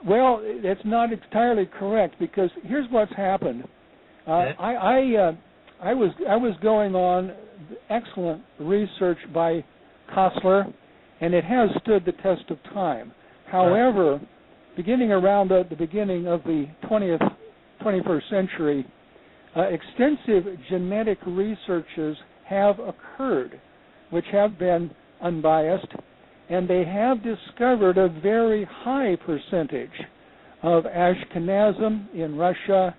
Well, it's not entirely correct, because here's what's happened. I was going on excellent research by Kossler, and it has stood the test of time. However, beginning around the beginning of the 21st century, extensive genetic researches have occurred, which have been unbiased, and they have discovered a very high percentage of Ashkenazim in Russia,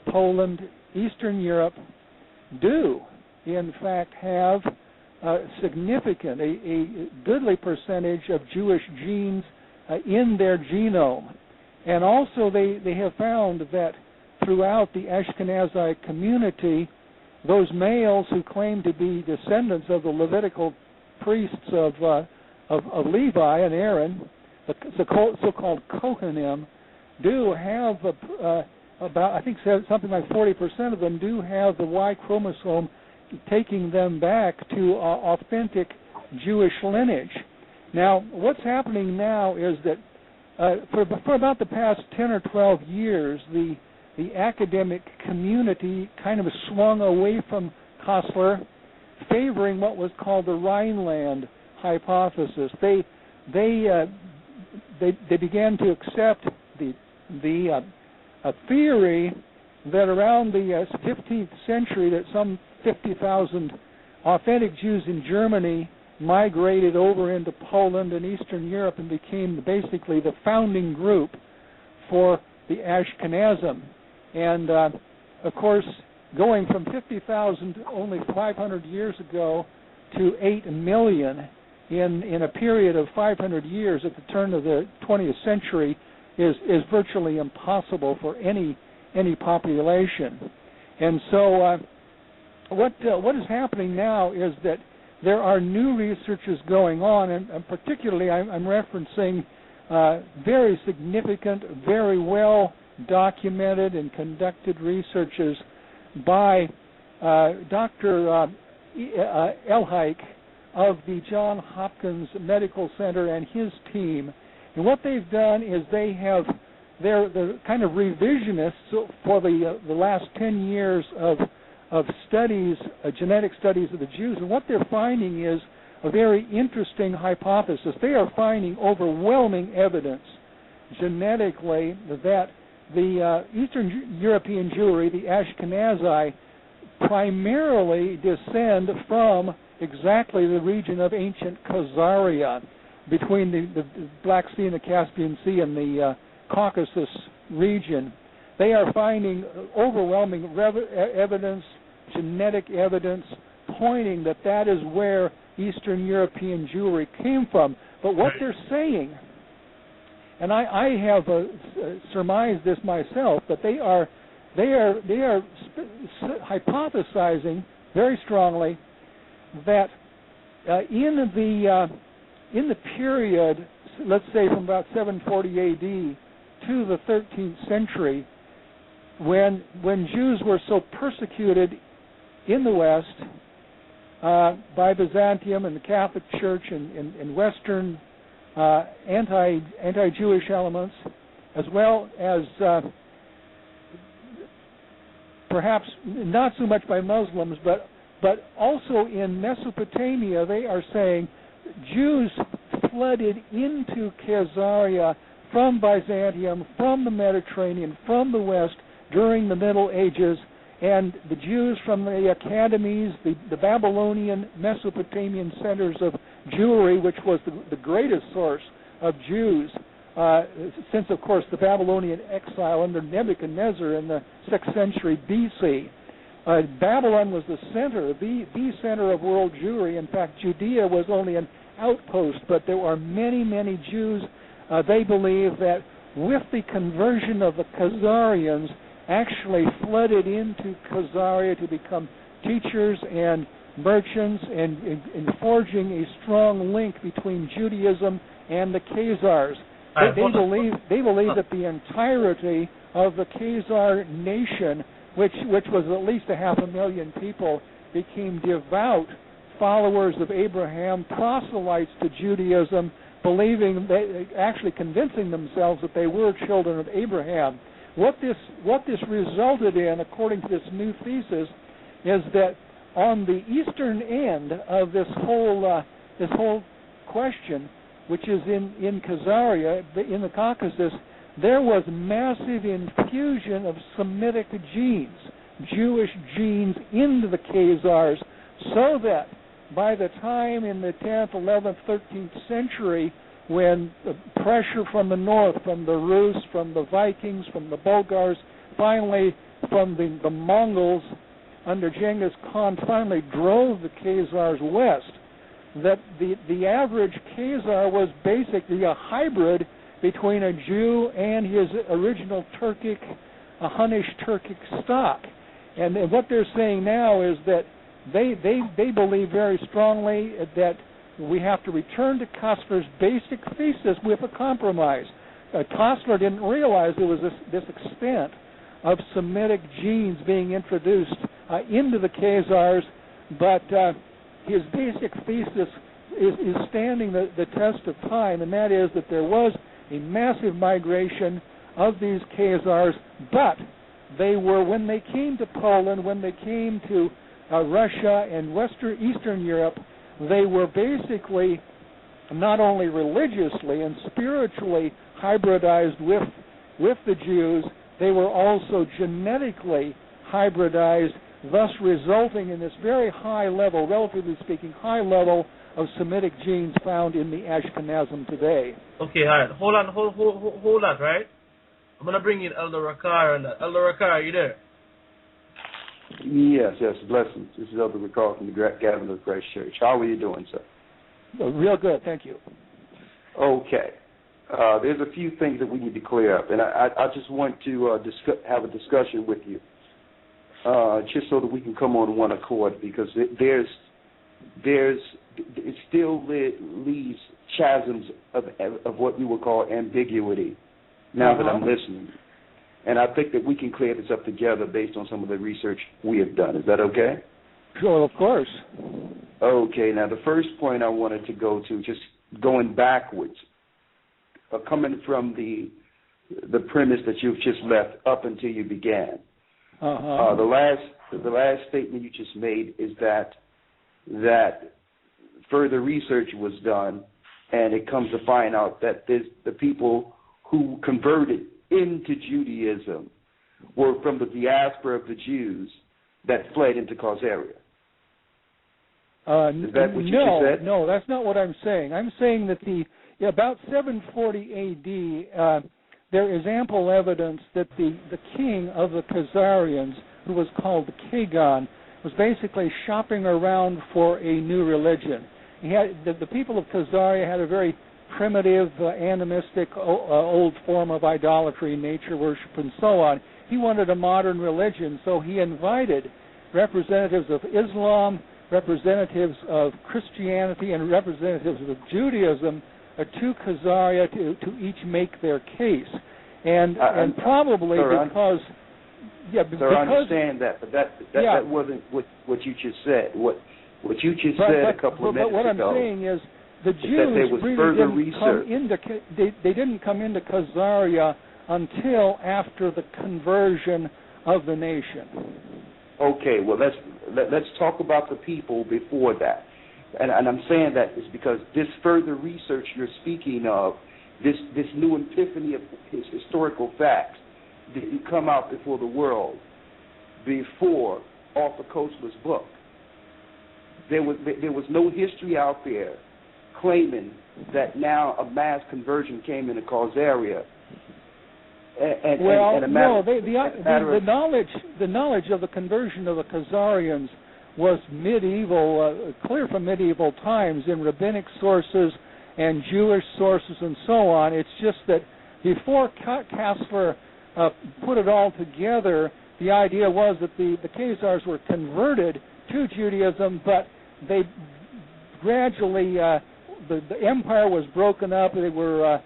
Poland, Eastern Europe do, in fact, have a significant, a goodly percentage of Jewish genes in their genome. And also they have found that throughout the Ashkenazi community, those males who claim to be descendants of the Levitical priests of Levi and Aaron, the so-called Kohanim, do have about, I think something like 40% of them do have the Y chromosome, taking them back to authentic Jewish lineage. Now, what's happening now is that for about the past 10 or 12 years, the academic community kind of swung away from Kossler, favoring what was called the Rhineland hypothesis. They began to accept the theory that around the 15th century that some 50,000 authentic Jews in Germany migrated over into Poland and Eastern Europe and became basically the founding group for the Ashkenazim. And, of course, going from 50,000 only 500 years ago to 8 million in a period of 500 years at the turn of the 20th century is virtually impossible for any population. And so what is happening now is that there are new researches going on, and particularly I'm referencing very significant, very well documented and conducted researches by Dr. Elhike of the Johns Hopkins Medical Center and his team. And what they've done is they're kind of revisionists for the last 10 years of studies, genetic studies of the Jews. And what they're finding is a very interesting hypothesis. They are finding overwhelming evidence genetically that the Eastern European Jewry, the Ashkenazi, primarily descend from exactly the region of ancient Khazarian, between the Black Sea and the Caspian Sea and the Caucasus region. They are finding overwhelming evidence, genetic evidence, pointing that is where Eastern European Jewry came from. But what they're saying, and I have surmised this myself, but they are hypothesizing very strongly that in the period, let's say from about 740 A.D. to the 13th century, when Jews were so persecuted in the West by Byzantium and the Catholic Church and Western anti-Jewish elements, as well as perhaps not so much by Muslims, but also in Mesopotamia, they are saying Jews flooded into Khazaria from Byzantium, from the Mediterranean, from the West during the Middle Ages, and the Jews from the academies, the Babylonian Mesopotamian centers of Jewry, which was the greatest source of Jews since, of course, the Babylonian exile under Nebuchadnezzar in the 6th century B.C. Babylon was the center, the center of world Jewry. In fact, Judea was only an outpost, but there are many, many Jews. They believe that with the conversion of the Khazarians, actually flooded into Khazaria to become teachers and merchants and forging a strong link between Judaism and the Khazars. They believe that the entirety of the Khazar nation, which was at least 500,000 people, became devout followers of Abraham, proselytes to Judaism, believing, actually convincing themselves that they were children of Abraham. What this resulted in, according to this new thesis, is that on the eastern end of this whole question, which is in Khazaria, in the Caucasus, there was massive infusion of Semitic genes, Jewish genes, into the Khazars, so that by the time in the 10th, 11th, 13th century, when the pressure from the north, from the Rus, from the Vikings, from the Bulgars, finally from the Mongols under Genghis Khan, finally drove the Khazars west, that the average Khazar was basically a hybrid between a Jew and his original Turkic, Hunnish Turkic stock. And what they're saying now is that they believe very strongly that we have to return to Kostler's basic thesis with a compromise. Kostler didn't realize there was this extent of Semitic genes being introduced into the Khazars, but his basic thesis is standing the test of time, and that is that there was a massive migration of these Khazars, but they were, when they came to Poland, when they came to Russia and Eastern Europe, they were basically not only religiously and spiritually hybridized with the Jews, they were also genetically hybridized, thus resulting in this very high level, relatively speaking, high level of Semitic genes found in the Ashkenazim today. Okay, all right. Hold on, right? I'm going to bring in Elder Rakar. And Elder Rakar, are you there? Yes, blessings. This is Elder Rakar from the Gathering of Christ Church. How are you doing, sir? Real good, thank you. Okay. There's a few things that we need to clear up, and I just want to have a discussion with you, just so that we can come on one accord, because it still leaves chasms of what we would call ambiguity now that I'm listening. And I think that we can clear this up together based on some of the research we have done. Is that okay? Sure, of course. Okay, now the first point I wanted to go to, just going backwards, coming from the premise that you've just left up until you began. The last statement you just made is that further research was done, and it comes to find out that the people who converted into Judaism were from the diaspora of the Jews that fled into Khazaria. Is that what you just said? No, that's not what I'm saying. I'm saying that about 740 A.D., there is ample evidence that the king of the Khazarians, who was called the Kagan, was basically shopping around for a new religion. He had the people of Khazaria had a very primitive, animistic, old form of idolatry, nature worship, and so on. He wanted a modern religion, so he invited representatives of Islam, representatives of Christianity, and representatives of Judaism to Khazaria to each make their case. And probably because... Sir, I understand that, but that wasn't what you just said. What you just said a couple of minutes ago. But what I'm saying is the Jews they didn't come into Khazaria until after the conversion of the nation. Okay, well let's talk about the people before that, and I'm saying that is because this further research you're speaking of, this new epiphany of historical facts, didn't come out before the world before Arthur Koestler's book. There was no history out there claiming that now a mass conversion came into Khazaria. The knowledge of the conversion of the Khazarians was medieval, clear from medieval times in rabbinic sources and Jewish sources and so on. It's just that before Kastler put it all together, the idea was that the Khazars were converted to Judaism, but they gradually, the empire was broken up, they were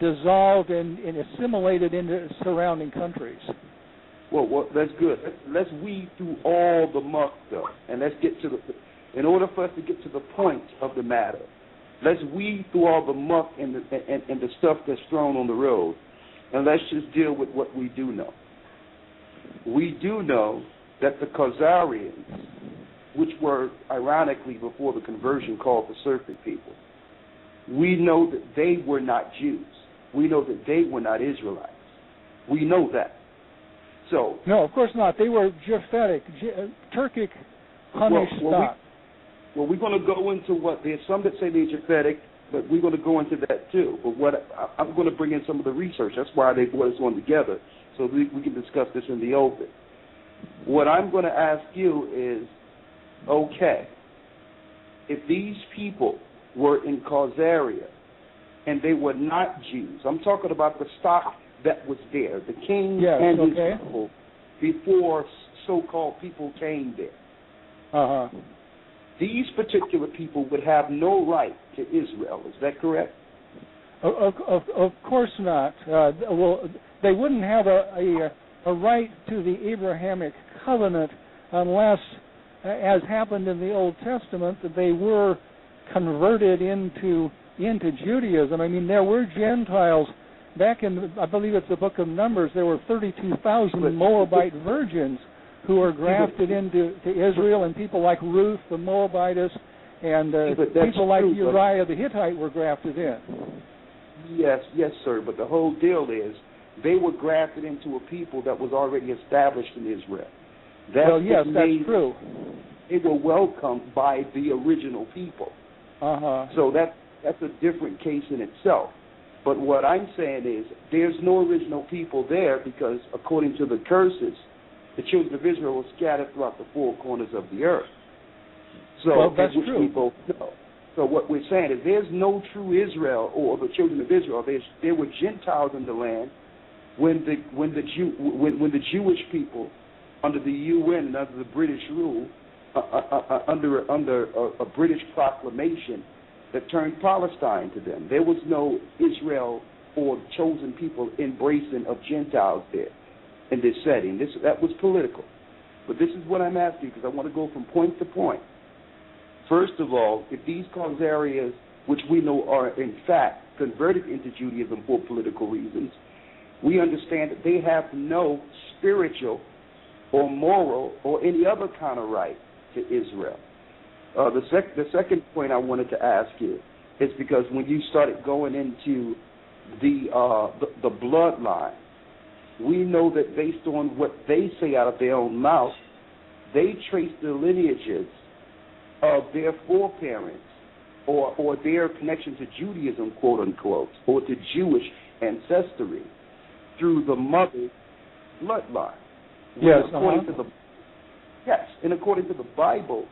dissolved and assimilated into surrounding countries. Well, that's good. Let's weed through all the muck, though, and let's get to in order for us to get to the point of the matter, Let's weed through all the muck and the stuff that's thrown on the road, and let's just deal with what we do know. We do know that the Khazarians, which were ironically before the conversion called the Serpent People, we know that they were not Jews. We know that they were not Israelites. We know that. So no, of course not. They were Japhetic, Turkic, Hunnish stock. We're going to go into what there's some that say they're Japhetic, but we're going to go into that too. But I'm going to bring in some of the research. That's why they brought us on together, so we can discuss this in the open. What I'm going to ask you is, okay, if these people were in Khazaria and they were not Jews, I'm talking about the stock that was there, the king and his people, before so-called people came there. Uh-huh. These particular people would have no right to Israel. Is that correct? Of course not. Well, they wouldn't have a right to the Abrahamic covenant unless, as happened in the Old Testament, that they were converted into Judaism. I mean, there were Gentiles back in, I believe it's the book of Numbers, there were 32,000 Moabite virgins who were grafted into Israel, and people like Ruth the Moabitess and people like Uriah the Hittite were grafted in. Yes, sir, but the whole deal is they were grafted into a people that was already established in Israel. Yes, that's true. They were welcomed by the original people. Uh-huh. So that's a different case in itself. But what I'm saying is there's no original people there because, according to the curses, the children of Israel were scattered throughout the four corners of the earth. So that's true. We both know. So what we're saying is there's no true Israel or the children of Israel. There were Gentiles in the land when the Jewish people, under the UN and under the British rule, under a British proclamation that turned Palestine to them. There was no Israel or chosen people embracing of Gentiles there in this setting. That was political. But this is what I'm asking because I want to go from point to point. First of all, if these Khazarians, which we know are in fact converted into Judaism for political reasons, we understand that they have no spiritual or moral or any other kind of right to Israel. The second point I wanted to ask you is because when you started going into the bloodline, we know that based on what they say out of their own mouth, they trace the lineages of their foreparents or their connection to Judaism, quote unquote, or to Jewish ancestry through the mother's bloodline. Yes, and according to the Bible,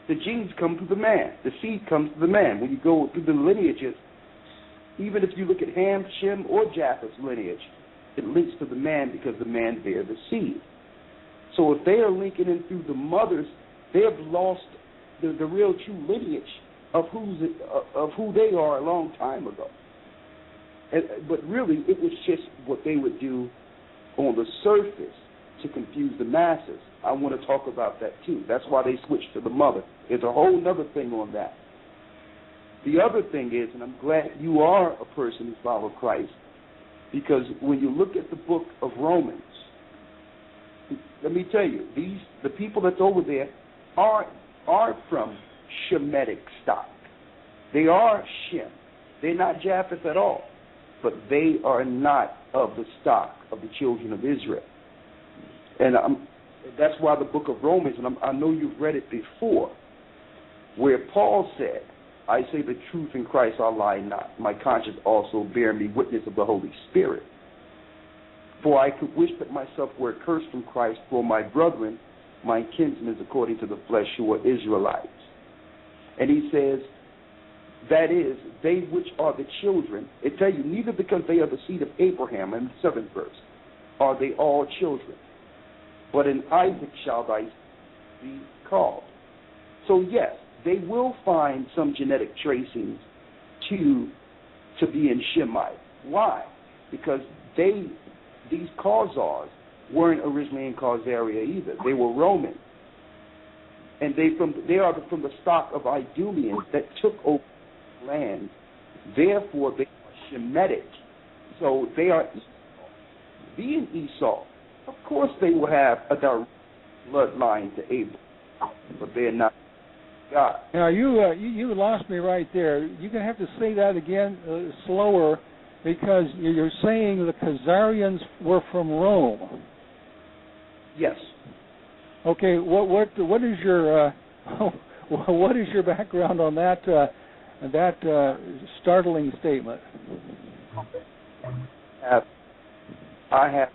the genes come to the man. The seed comes to the man. When you go through the lineages, even if you look at Ham, Shem, or Japheth's lineage, it links to the man because the man bears the seed. So if they are linking in through the mothers, they have lost the real true lineage of who they are a long time ago. But really, it was just what they would do on the surface to confuse the masses. I want to talk about that too. That's why they switched to the mother. There's a whole other thing on that. The other thing is, and I'm glad you are a person who follows Christ, because when you look at the book of Romans, let me tell you, the people that's over there are from Shemitic stock. They are Shem. They're not Japheth at all, but they are not of the stock of the children of Israel. And that's why the book of Romans, and I know you've read it before, where Paul said, I say the truth in Christ, I lie not. My conscience also bear me witness of the Holy Spirit. For I could wish that myself were cursed from Christ for my brethren, my kinsmen according to the flesh, who are Israelites. And he says, that is, they which are the children, it tell you, neither because they are the seed of Abraham, in the 7th verse, are they all children. But in Isaac shall thy be called. So yes, they will find some genetic tracings to be in Shemite. Why? Because these Khazars weren't originally in Khazaria either. They were Roman. And they are from the stock of Idumeans that took over land. Therefore, they are Shemitic. So they are Esau. Being Esau, of course they will have a direct bloodline to Abraham, but they're not God. Now you lost me right there. You're going to have to say that again slower, because you're saying the Khazarians were from Rome. Yes. Okay. What is your what is your background on that startling statement? I have